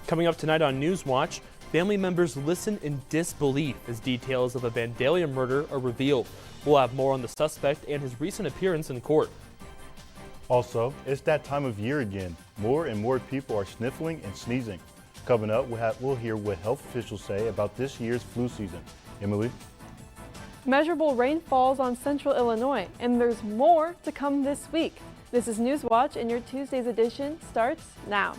Coming up tonight on Newswatch, family members listen in disbelief as details of a Vandalia murder are revealed. We'll have more on the suspect and his recent appearance in court. Also, it's that time of year again. More and more people are sniffling and sneezing. Coming up, we'll hear what health officials say about this year's flu season. Emily? Measurable rain falls on central Illinois, and there's more to come this week. This is Newswatch, and your Tuesday's edition starts now.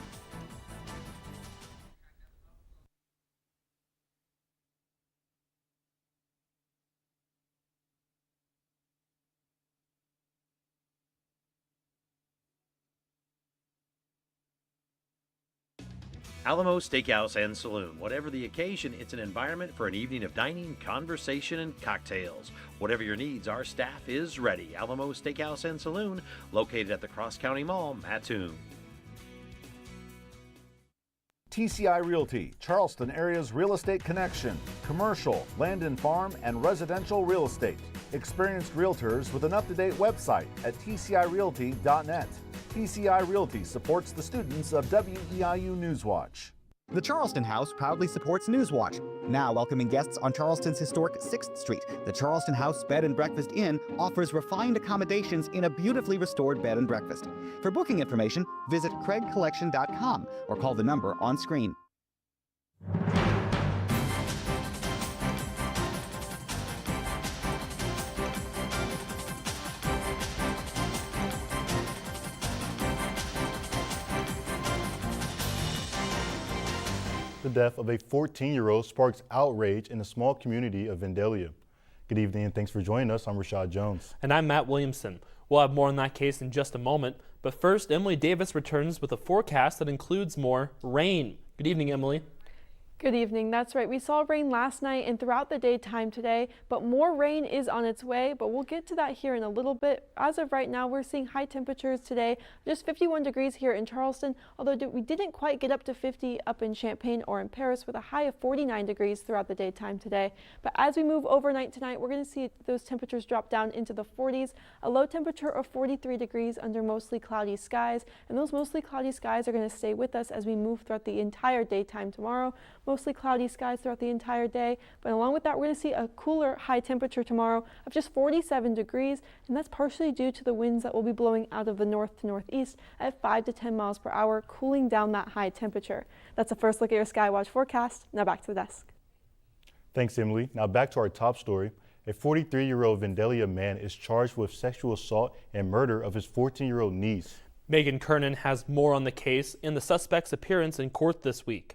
Alamo Steakhouse and Saloon. Whatever the occasion, it's an environment for an evening of dining, conversation, and cocktails. Whatever your needs, our staff is ready. Alamo Steakhouse and Saloon, located at the Cross County Mall, Mattoon. TCI Realty, Charleston area's real estate connection, commercial, land and farm, and residential real estate. Experienced realtors with an up-to-date website at tcirealty.net. TCI Realty supports the students of WEIU Newswatch. The Charleston House proudly supports Newswatch. Now welcoming guests on Charleston's historic 6th Street, the Charleston House Bed and Breakfast Inn offers refined accommodations in a beautifully restored bed and breakfast. For booking information, visit craigcollection.com or call the number on screen. The death of a 14-year-old sparks outrage in the small community of Vandalia. Good evening and thanks for joining us. I'm Rashad Jones. And I'm Matt Williamson. We'll have more on that case in just a moment. But first, Emily Davis returns with a forecast that includes more rain. Good evening, Emily. Good evening. That's right. We saw rain last night and throughout the daytime today, but more rain is on its way, but we'll get to that here in a little bit. As of right now, we're seeing high temperatures today, just 51 degrees here in Charleston, although we didn't quite get up to 50 up in Champaign or in Paris with a high of 49 degrees throughout the daytime today. But as we move overnight tonight, we're going to see those temperatures drop down into the 40s, a low temperature of 43 degrees under mostly cloudy skies, and those mostly cloudy skies are going to stay with us as we move throughout the entire daytime tomorrow. Mostly cloudy skies throughout the entire day, but along with that, we're going to see a cooler high temperature tomorrow of just 47 degrees, and that's partially due to the winds that will be blowing out of the north to northeast at 5 to 10 miles per hour, cooling down that high temperature. That's the first look at your Skywatch forecast. Now back to the desk. Thanks, Emily. Now back to our top story. A 43-year-old Vandalia man is charged with sexual assault and murder of his 14-year-old niece. Megan Kernan has more on the case and the suspect's appearance in court this week.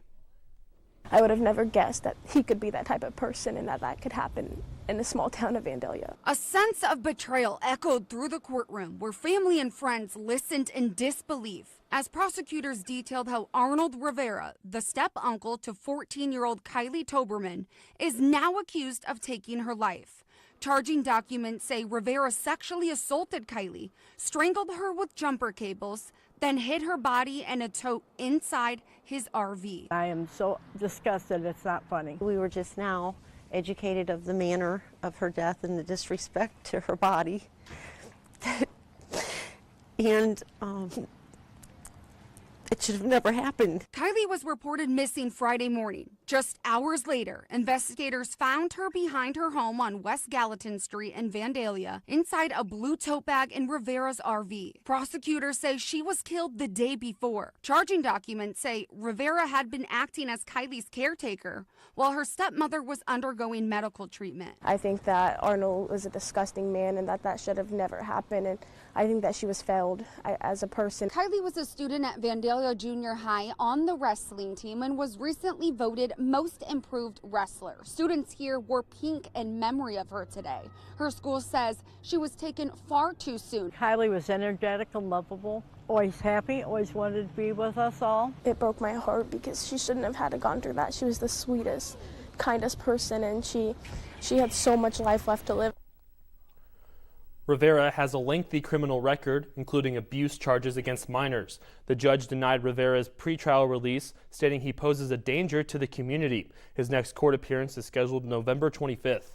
I would have never guessed that he could be that type of person and that could happen in the small town of Vandalia. A sense of betrayal echoed through the courtroom where family and friends listened in disbelief as prosecutors detailed how Arnold Rivera, the step-uncle to 14-year-old Kylie Toberman, is now accused of taking her life. Charging documents say Rivera sexually assaulted Kylie, strangled her with jumper cables, then hid her body in a tote inside his RV. I am so disgusted, it's not funny. We were just now educated of the manner of her death and the disrespect to her body. And it should have never happened. Kylie was reported missing Friday morning. Just hours later, investigators found her behind her home on West Gallatin Street in Vandalia, inside a blue tote bag in Rivera's RV. Prosecutors say she was killed the day before. Charging documents say Rivera had been acting as Kylie's caretaker while her stepmother was undergoing medical treatment. I think that Arnold was a disgusting man and that should have never happened, and I think that she was failed as a person. Kylie was a student at Vandalia Junior High on the wrestling team and was recently voted most improved wrestler. Students here wore pink in memory of her today. Her school says she was taken far too soon. Kylie was energetic and lovable, always happy, always wanted to be with us all. It broke my heart because she shouldn't have had to gone through that. She was the sweetest, kindest person, and she had so much life left to live. Rivera has a lengthy criminal record, including abuse charges against minors. The judge denied Rivera's pretrial release, stating he poses a danger to the community. His next court appearance is scheduled November 25th.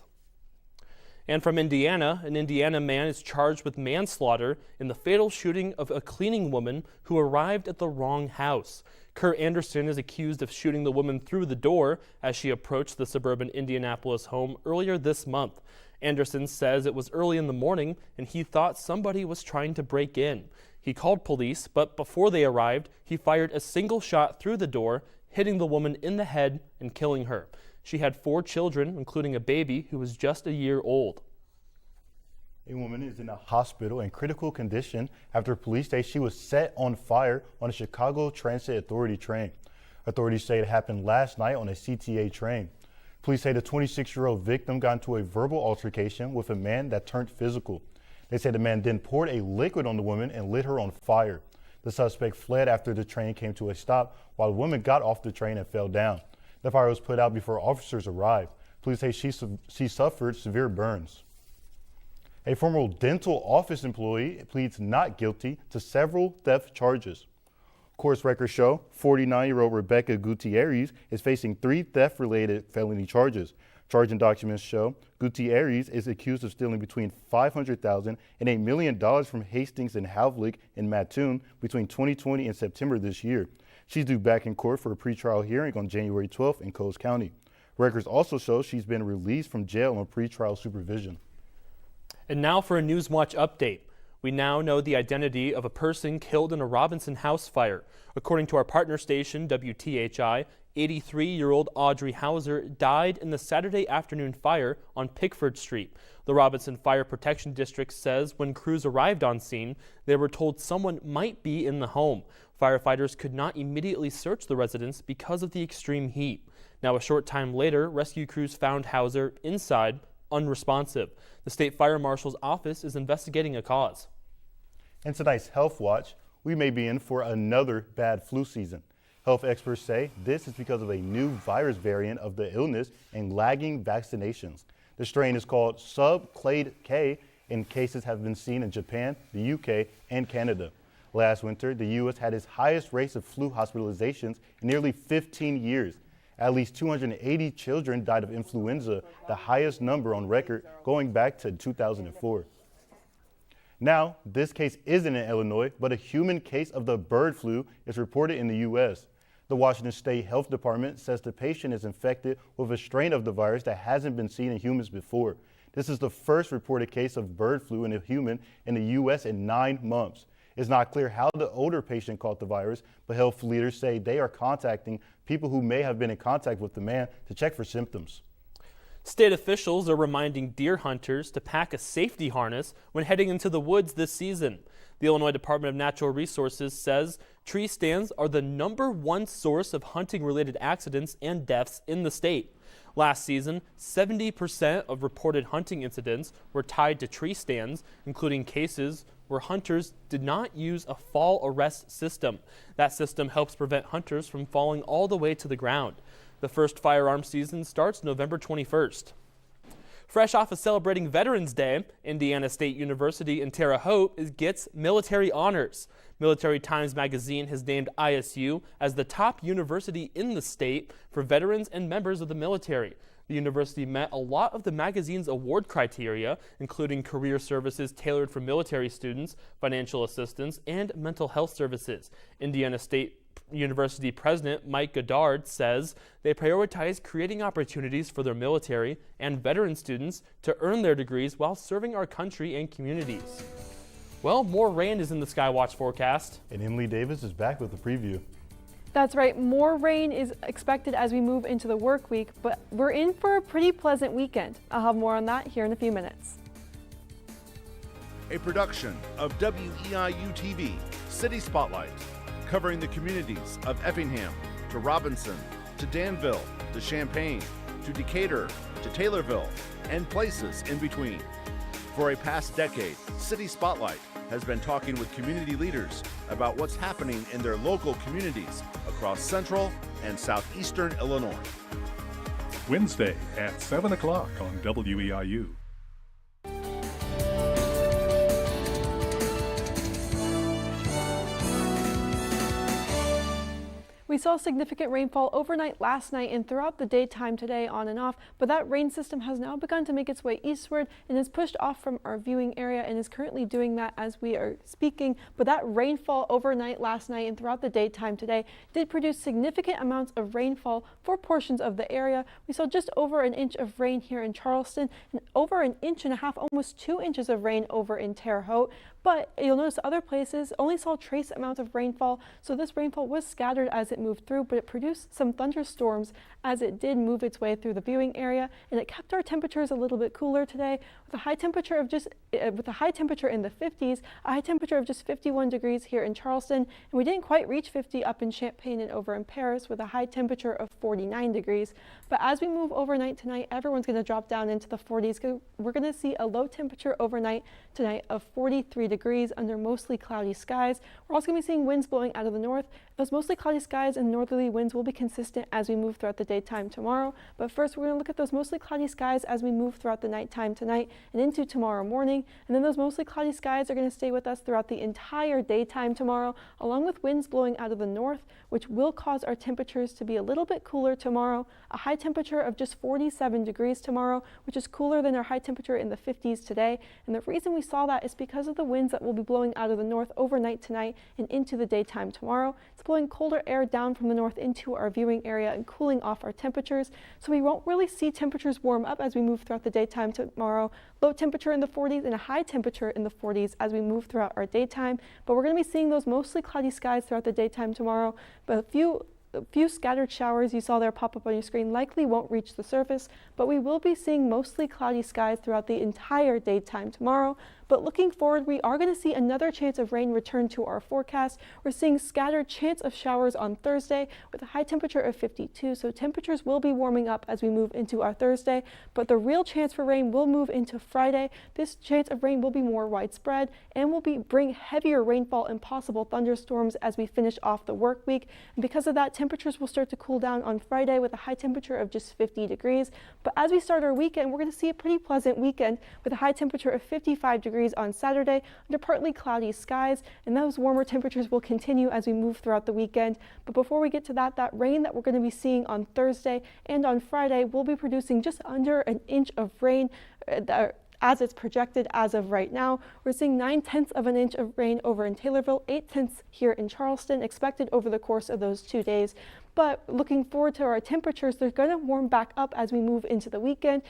And from Indiana, an Indiana man is charged with manslaughter in the fatal shooting of a cleaning woman who arrived at the wrong house. Kurt Anderson is accused of shooting the woman through the door as she approached the suburban Indianapolis home earlier this month. Anderson says it was early in the morning and he thought somebody was trying to break in. He called police, but before they arrived, he fired a single shot through the door, hitting the woman in the head and killing her. She had 4 children, including a baby who was just a year old. A woman is in a hospital in critical condition after police say she was set on fire on a Chicago Transit Authority train. Authorities say it happened last night on a CTA train. Police say the 26-year-old victim got into a verbal altercation with a man that turned physical. They say the man then poured a liquid on the woman and lit her on fire. The suspect fled after the train came to a stop while the woman got off the train and fell down. The fire was put out before officers arrived. Police say she suffered severe burns. A former dental office employee pleads not guilty to several theft charges. Court records show 49-year-old Rebecca Gutierrez is facing 3 theft-related felony charges. Charging documents show Gutierrez is accused of stealing between $500,000 and $1 million from Hastings and Havlik in Mattoon between 2020 and September this year. She's due back in court for a pretrial hearing on January 12th in Coles County. Records also show she's been released from jail on pretrial supervision. And now for a Newswatch update. We now know the identity of a person killed in a Robinson house fire. According to our partner station, WTHI, 83-year-old Audrey Hauser died in the Saturday afternoon fire on Pickford Street. The Robinson Fire Protection District says when crews arrived on scene, they were told someone might be in the home. Firefighters could not immediately search the residence because of the extreme heat. Now, a short time later, rescue crews found Hauser inside, unresponsive. The State Fire Marshal's office is investigating a cause. In tonight's Health Watch, we may be in for another bad flu season. Health experts say this is because of a new virus variant of the illness and lagging vaccinations. The strain is called subclade K, and cases have been seen in Japan, the UK, and Canada. Last winter, the U.S. had its highest rates of flu hospitalizations in nearly 15 years. At least 280 children died of influenza, the highest number on record going back to 2004. Now, this case isn't in Illinois, but a human case of the bird flu is reported in the U.S. The Washington State Health Department says the patient is infected with a strain of the virus that hasn't been seen in humans before. This is the first reported case of bird flu in a human in the U.S. in 9 months. It's not clear how the older patient caught the virus, but health leaders say they are contacting people who may have been in contact with the man to check for symptoms. State officials are reminding deer hunters to pack a safety harness when heading into the woods this season. The Illinois Department of Natural Resources says tree stands are the #1 source of hunting-related accidents and deaths in the state. Last season, 70% of reported hunting incidents were tied to tree stands, including cases where hunters did not use a fall arrest system. That system helps prevent hunters from falling all the way to the ground. The first firearm season starts November 21st. Fresh off of celebrating Veterans Day, Indiana State University in Terre Haute gets military honors. Military Times magazine has named ISU as the top university in the state for veterans and members of the military. The university met a lot of the magazine's award criteria, including career services tailored for military students, financial assistance, and mental health services. Indiana State University President Mike Goddard says they prioritize creating opportunities for their military and veteran students to earn their degrees while serving our country and communities. Well, more rain is in the Skywatch forecast. And Emily Davis is back with a preview. That's right, more rain is expected as we move into the work week, but we're in for a pretty pleasant weekend. I'll have more on that here in a few minutes. A production of WEIU TV, City Spotlight, covering the communities of Effingham to Robinson to Danville to Champaign to Decatur to Taylorville and places in between. For a past decade, City Spotlight has been talking with community leaders about what's happening in their local communities across central and southeastern Illinois. Wednesday at 7 o'clock on WEIU. We We saw significant rainfall overnight last night and throughout the daytime today on and off, but that rain system has now begun to make its way eastward and is pushed off from our viewing area and is currently doing that as we are speaking. But that rainfall overnight last night and throughout the daytime today did produce significant amounts of rainfall for portions of the area. We saw just over an inch of rain here in Charleston and over an inch and a half, almost 2 inches of rain over in Terre Haute. But you'll notice other places only saw trace amounts of rainfall, so this rainfall was scattered as it moved through, but it produced some thunderstorms as it did move its way through the viewing area, and it kept our temperatures a little bit cooler today with a high temperature in the 50s, a high temperature of just 51 degrees here in Charleston, and we didn't quite reach 50 up in Champaign and over in Paris with a high temperature of 49 degrees. But as we move overnight tonight, everyone's going to drop down into the 40s. We're going to see a low temperature overnight tonight of 43 degrees under mostly cloudy skies. We're also going to be seeing winds blowing out of the north. Those mostly cloudy skies and northerly winds will be consistent as we move throughout the daytime tomorrow. But first, we're going to look at those mostly cloudy skies as we move throughout the nighttime tonight and into tomorrow morning. And then those mostly cloudy skies are going to stay with us throughout the entire daytime tomorrow, along with winds blowing out of the north, which will cause our temperatures to be a little bit cooler tomorrow. A high temperature of just 47 degrees tomorrow, which is cooler than our high temperature in the 50s today. And the reason we saw that is because of the winds that will be blowing out of the north overnight tonight and into the daytime tomorrow. It's blowing colder air down from the north into our viewing area and cooling off our temperatures. So we won't really see temperatures warm up as we move throughout the daytime tomorrow. Low temperature in the 40s and a high temperature in the 40s as we move throughout our daytime. But we're going to be seeing those mostly cloudy skies throughout the daytime tomorrow. But a few scattered showers you saw there pop up on your screen likely won't reach the surface, but we will be seeing mostly cloudy skies throughout the entire daytime tomorrow. But looking forward, we are going to see another chance of rain return to our forecast. We're seeing scattered chance of showers on Thursday with a high temperature of 52, so temperatures will be warming up as we move into our Thursday, but the real chance for rain will move into Friday. This chance of rain will be more widespread and will bring heavier rainfall and possible thunderstorms as we finish off the work week. And because of that, temperatures will start to cool down on Friday with a high temperature of just 50 degrees. But as we start our weekend, we're going to see a pretty pleasant weekend with a high temperature of 55 degrees on Saturday under partly cloudy skies, and those warmer temperatures will continue as we move throughout the weekend. But before we get to that rain that we're going to be seeing on Thursday and on Friday will be producing just under an inch of rain as it's projected as of right now. We're seeing 9/10 of an inch of rain over in Taylorville, 8/10 here in Charleston, expected over the course of those 2 days. But looking forward to our temperatures, they're going to warm back up as we move into the weekend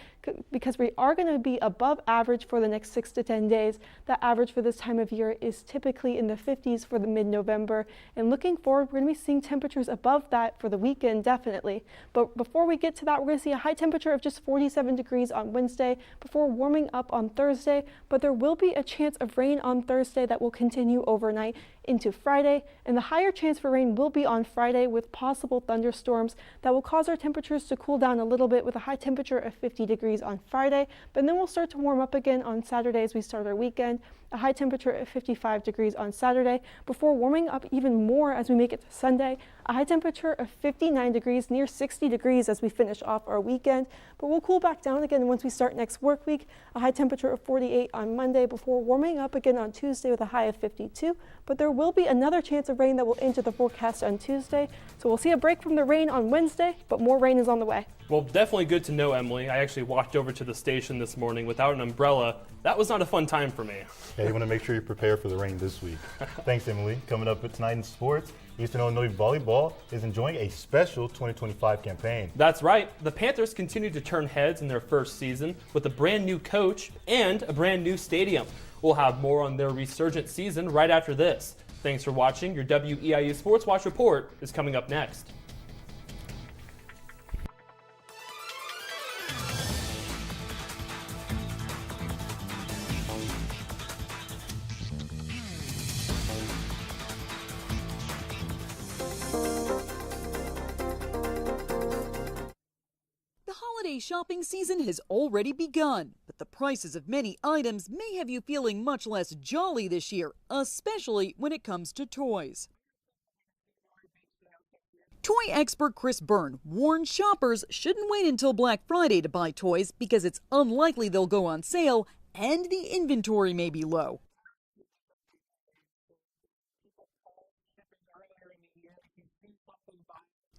because we are going to be above average for the next 6 to 10 days. That average for this time of year is typically in the 50s for the mid-November. And looking forward, we're going to be seeing temperatures above that for the weekend, definitely. But before we get to that, we're going to see a high temperature of just 47 degrees on Wednesday before warming up on Thursday. But there will be a chance of rain on Thursday that will continue overnight into Friday, and the higher chance for rain will be on Friday with possible thunderstorms that will cause our temperatures to cool down a little bit with a high temperature of 50 degrees on Friday, but then we'll start to warm up again on Saturday as we start our weekend. A high temperature of 55 degrees on Saturday before warming up even more as we make it to Sunday. A high temperature of 59 degrees, near 60 degrees as we finish off our weekend, but we'll cool back down again once we start next work week. A high temperature of 48 on Monday before warming up again on Tuesday with a high of 52, but there will be another chance of rain that will enter the forecast on Tuesday. So we'll see a break from the rain on Wednesday, but more rain is on the way. Well, definitely good to know, Emily. I actually walked over to the station this morning without an umbrella. That was not a fun time for me. Yeah, you want to make sure you prepare for the rain this week. Thanks, Emily. Coming up tonight in sports, Eastern Illinois Volleyball is enjoying a special 2025 campaign. That's right. The Panthers continue to turn heads in their first season with a brand new coach and a brand new stadium. We'll have more on their resurgent season right after this. Thanks for watching. Your WEIU Sports Watch report is coming up next. Shopping season has already begun, but the prices of many items may have you feeling much less jolly this year, especially when it comes to toys. Toy expert Chris Byrne warns shoppers shouldn't wait until Black Friday to buy toys because it's unlikely they'll go on sale and the inventory may be low.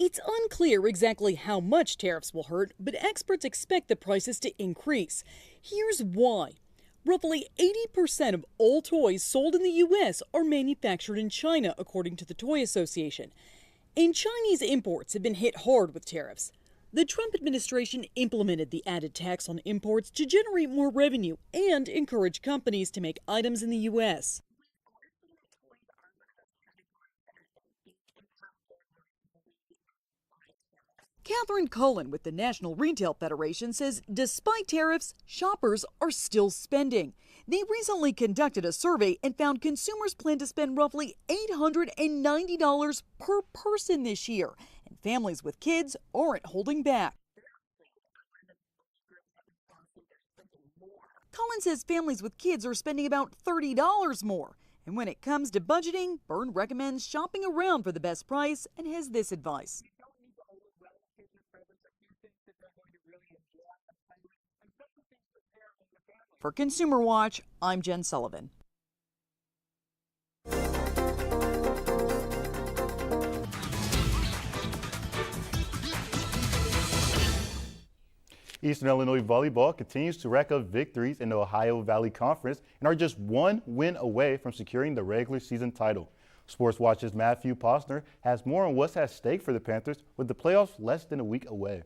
It's unclear exactly how much tariffs will hurt, but experts expect the prices to increase. Here's why. Roughly 80% of all toys sold in the U.S. are manufactured in China, according to the Toy Association. And Chinese imports have been hit hard with tariffs. The Trump administration implemented the added tax on imports to generate more revenue and encourage companies to make items in the U.S. Catherine Cullen with the National Retail Federation says despite tariffs, shoppers are still spending. They recently conducted a survey and found consumers plan to spend roughly $890 per person this year, and families with kids aren't holding back. Cullen says families with kids are spending about $30 more. And when it comes to budgeting, Byrne recommends shopping around for the best price and has this advice. For Consumer Watch, I'm Jen Sullivan. Eastern Illinois volleyball continues to rack up victories in the Ohio Valley Conference and are just one win away from securing the regular season title. Sports Watch's Matthew Posner has more on what's at stake for the Panthers with the playoffs less than a week away.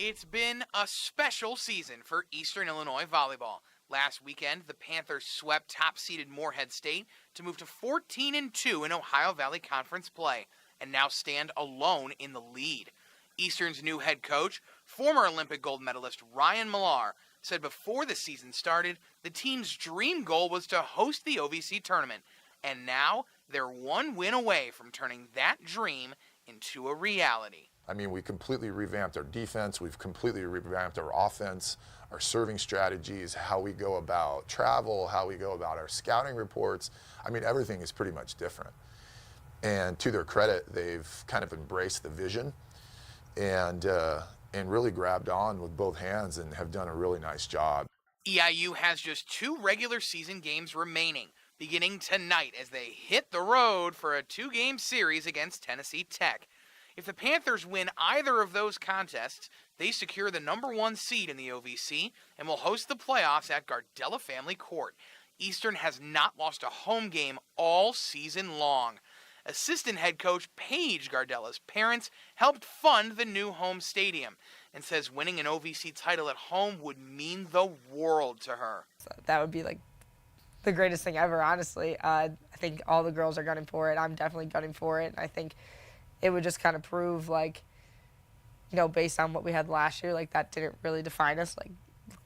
It's been a special season for Eastern Illinois volleyball. Last weekend, the Panthers swept top-seeded Moorhead State to move to 14-2 in Ohio Valley Conference play and now stand alone in the lead. Eastern's new head coach, former Olympic gold medalist Ryan Millar, said before the season started, the team's dream goal was to host the OVC tournament, and now they're one win away from turning that dream into a reality. I mean, we completely revamped our defense, we've completely revamped our offense, our serving strategies, how we go about travel, how we go about our scouting reports. I mean, everything is pretty much different. And to their credit, they've kind of embraced the vision and really grabbed on with both hands and have done a really nice job. EIU has just 2 regular season games remaining, beginning tonight as they hit the road for a 2-game series against Tennessee Tech. If the Panthers win either of those contests, they secure the number 1 seed in the OVC and will host the playoffs at Gardella Family Court. Eastern has not lost a home game all season long. Assistant head coach Paige Gardella's parents helped fund the new home stadium and says winning an OVC title at home would mean the world to her. So that would be like the greatest thing ever, honestly. I think all the girls are gunning for it. I'm definitely gunning for it. I think it would just kind of prove, like, you know, based on what we had last year, like that didn't really define us. Like,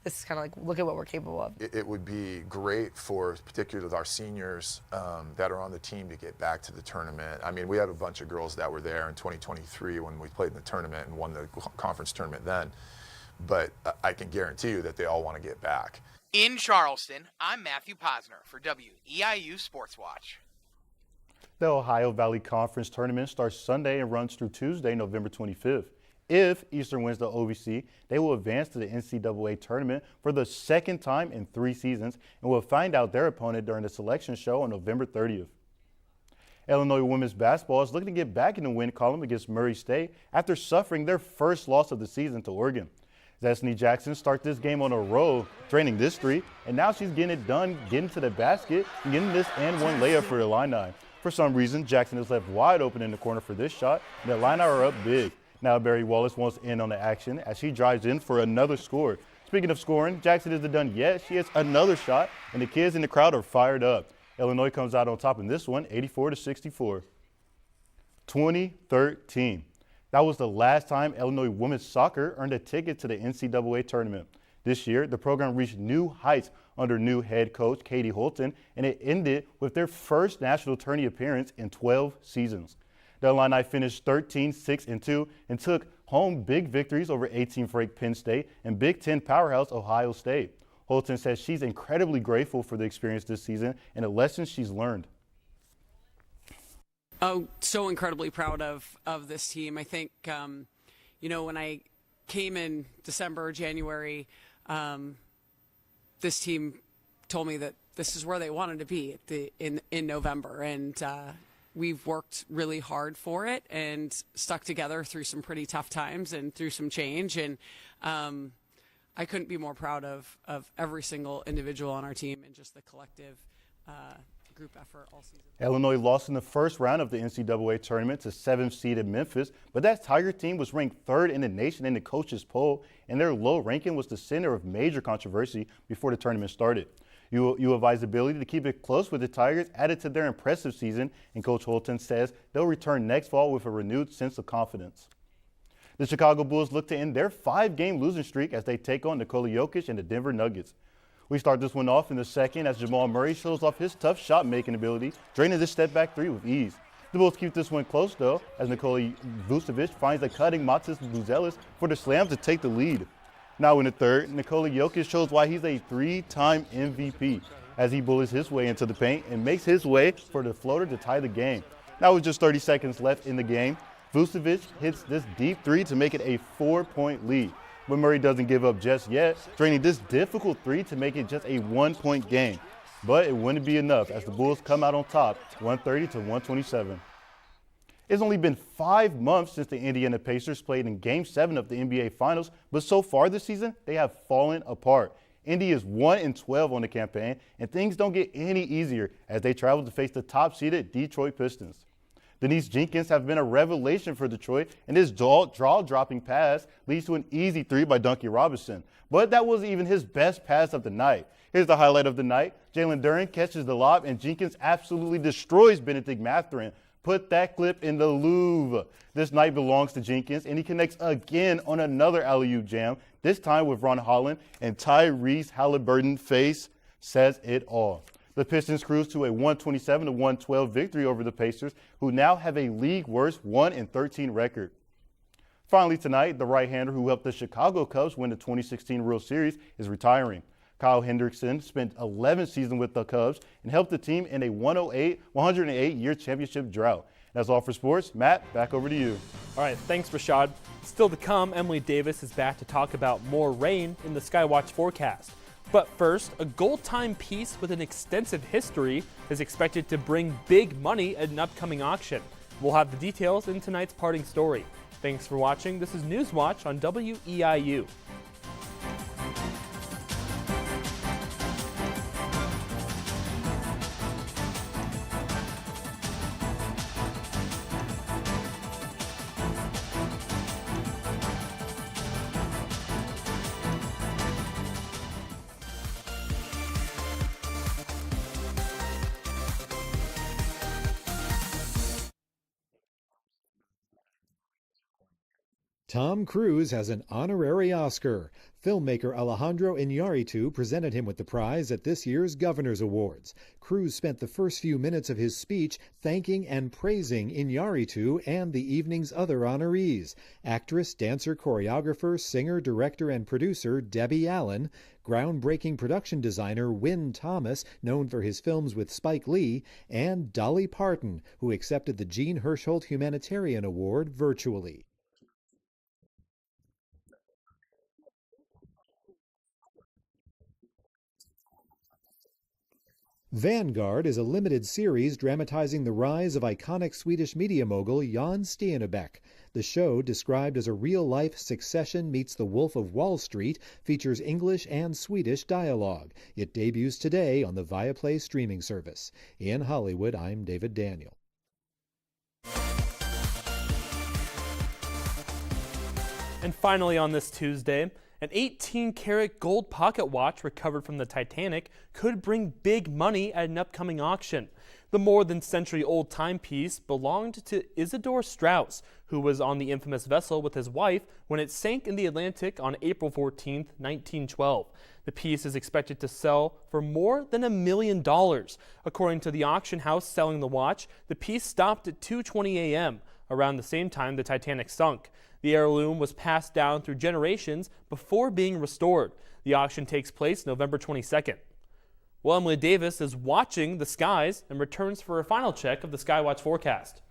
this is kind of like, look at what we're capable of. It would be great for, particularly our seniors that are on the team, to get back to the tournament. I mean, we had a bunch of girls that were there in 2023 when we played in the tournament and won the conference tournament then. But I can guarantee you that they all want to get back. In Charleston, I'm Matthew Posner for WEIU Sports Watch. The Ohio Valley Conference Tournament starts Sunday and runs through Tuesday, November 25th. If Eastern wins the OVC, they will advance to the NCAA tournament for the second time in 3 seasons and will find out their opponent during the selection show on November 30th. Illinois women's basketball is looking to get back in the win column against Murray State after suffering their first loss of the season to Oregon. Destiny Jackson starts this game on a roll, draining this streak, and now she's getting it done, getting to the basket, and getting this and one layup for the Illini. For some reason, Jackson is left wide open in the corner for this shot, and the Illini are up big. Now Barry Wallace wants in on the action as she drives in for another score. Speaking of scoring, Jackson isn't done yet. She hits another shot, and the kids in the crowd are fired up. Illinois comes out on top in this one, 84-64. 2013. That was the last time Illinois women's soccer earned a ticket to the NCAA tournament. This year, the program reached new heights under new head coach Katie Holton, and it ended with their first national tourney appearance in 12 seasons. The Illini finished 13-6-2 and took home big victories over 18th-ranked Penn State and Big Ten powerhouse Ohio State. Holton says she's incredibly grateful for the experience this season and the lessons she's learned. Oh, so incredibly proud of this team. I think, you know, when I came in December, January, this team told me that this is where they wanted to be in November, and we've worked really hard for it and stuck together through some pretty tough times and through some change. And I couldn't be more proud of every single individual on our team and just the collective group effort all season. Illinois lost in the first round of the NCAA tournament to 7th-seeded Memphis, but that Tiger team was ranked 3rd in the nation in the coaches' poll, and their low ranking was the center of major controversy before the tournament started. U of I's ability to keep it close with the Tigers added to their impressive season, and Coach Holton says they'll return next fall with a renewed sense of confidence. The Chicago Bulls look to end their 5-game losing streak as they take on Nikola Jokic and the Denver Nuggets. We start this one off in the second as Jamal Murray shows off his tough shot-making ability, draining this step-back three with ease. The Bulls keep this one close, though, as Nikola Vucevic finds a cutting Matas Buzelis for the slam to take the lead. Now in the third, Nikola Jokic shows why he's a 3-time MVP as he bullies his way into the paint and makes his way for the floater to tie the game. Now with just 30 seconds left in the game, Vucevic hits this deep three to make it a 4-point lead. But Murray doesn't give up just yet, draining this difficult three to make it just a 1-point game. But it wouldn't be enough as the Bulls come out on top, 130 to 127. It's only been 5 months since the Indiana Pacers played in Game 7 of the NBA Finals, but so far this season, they have fallen apart. Indy is 1-12 on the campaign, and things don't get any easier as they travel to face the top-seeded Detroit Pistons. Denise Jenkins has been a revelation for Detroit, and his draw-dropping pass leads to an easy three by Duncan Robinson. But that wasn't even his best pass of the night. Here's the highlight of the night. Jalen Duren catches the lob, and Jenkins absolutely destroys Benedict Mathurin. Put that clip in the Louvre. This night belongs to Jenkins, and he connects again on another alley-oop jam, this time with Ron Holland, and Tyrese Halliburton's face says it all. The Pistons cruise to a 127-112 victory over the Pacers, who now have a league-worst 1-13 record. Finally tonight, the right-hander who helped the Chicago Cubs win the 2016 World Series is retiring. Kyle Hendrickson spent 11 seasons with the Cubs and helped the team in a 108-year championship drought. That's all for sports. Matt, back over to you. All right, thanks, Rashad. Still to come, Emily Davis is back to talk about more rain in the Skywatch forecast. But first, a gold timepiece with an extensive history is expected to bring big money at an upcoming auction. We'll have the details in tonight's parting story. Thanks for watching. This is Newswatch on WEIU. Tom Cruise has an honorary Oscar. Filmmaker Alejandro Iñárritu presented him with the prize at this year's Governor's Awards. Cruise spent the first few minutes of his speech thanking and praising Iñárritu and the evening's other honorees: actress, dancer, choreographer, singer, director, and producer Debbie Allen, groundbreaking production designer Wynn Thomas, known for his films with Spike Lee, and Dolly Parton, who accepted the Jean Hersholt Humanitarian Award virtually. Vanguard is a limited series dramatizing the rise of iconic Swedish media mogul Jan Stenbeck. The show, described as a real-life Succession meets The Wolf of Wall Street, features English and Swedish dialogue. It debuts today on the Viaplay streaming service. In Hollywood, I'm David Daniel. And finally on this Tuesday, an 18-karat gold pocket watch recovered from the Titanic could bring big money at an upcoming auction. The more than century-old timepiece belonged to Isidor Straus, who was on the infamous vessel with his wife when it sank in the Atlantic on April 14, 1912. The piece is expected to sell for more than $1 million. According to the auction house selling the watch, the piece stopped at 2:20 a.m., around the same time the Titanic sunk. The heirloom was passed down through generations before being restored. The auction takes place November 22nd. Well, Emily Davis is watching the skies and returns for a final check of the Skywatch forecast.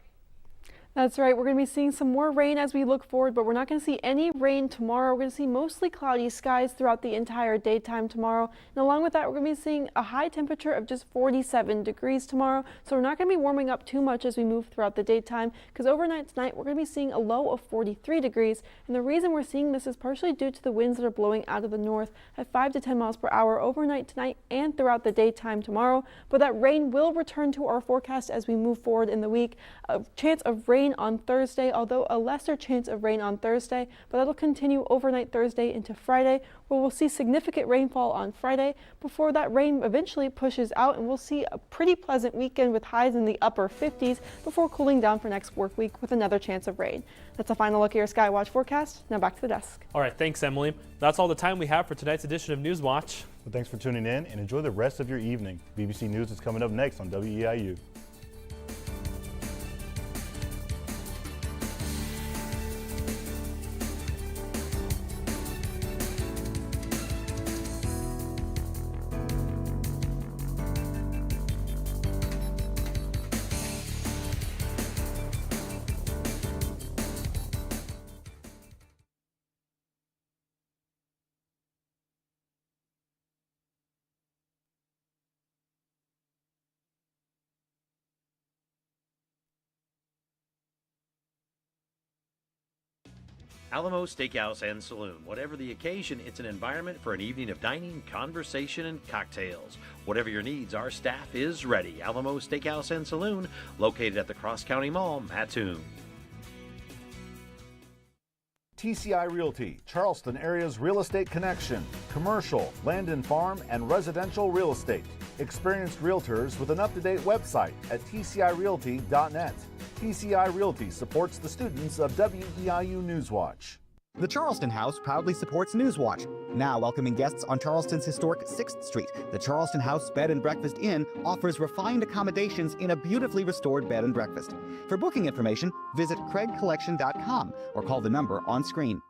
That's right. We're going to be seeing some more rain as we look forward, but we're not going to see any rain tomorrow. We're going to see mostly cloudy skies throughout the entire daytime tomorrow. And along with that, we're going to be seeing a high temperature of just 47 degrees tomorrow. So we're not going to be warming up too much as we move throughout the daytime, because overnight tonight, we're going to be seeing a low of 43 degrees. And the reason we're seeing this is partially due to the winds that are blowing out of the north at 5 to 10 miles per hour overnight tonight and throughout the daytime tomorrow. But that rain will return to our forecast as we move forward in the week. A chance of rain on Thursday, although a lesser chance of rain on Thursday, but that'll continue overnight Thursday into Friday, where we'll see significant rainfall on Friday before that rain eventually pushes out, and we'll see a pretty pleasant weekend with highs in the upper 50s before cooling down for next work week with another chance of rain. That's a final look at your Skywatch forecast. Now back to the desk. All right, thanks, Emily. That's all the time we have for tonight's edition of Newswatch. Well, thanks for tuning in and enjoy the rest of your evening. BBC News is coming up next on WEIU. Alamo Steakhouse and Saloon. Whatever the occasion, it's an environment for an evening of dining, conversation, and cocktails. Whatever your needs, our staff is ready. Alamo Steakhouse and Saloon, located at the Cross County Mall, Mattoon. TCI Realty, Charleston area's real estate connection, commercial, land and farm, and residential real estate. Experienced realtors with an up-to-date website at tcirealty.net. TCI Realty supports the students of WEIU Newswatch. The Charleston House proudly supports Newswatch. Now welcoming guests on Charleston's historic 6th Street. The Charleston House Bed and Breakfast Inn offers refined accommodations in a beautifully restored bed and breakfast. For booking information, visit craigcollection.com or call the number on screen.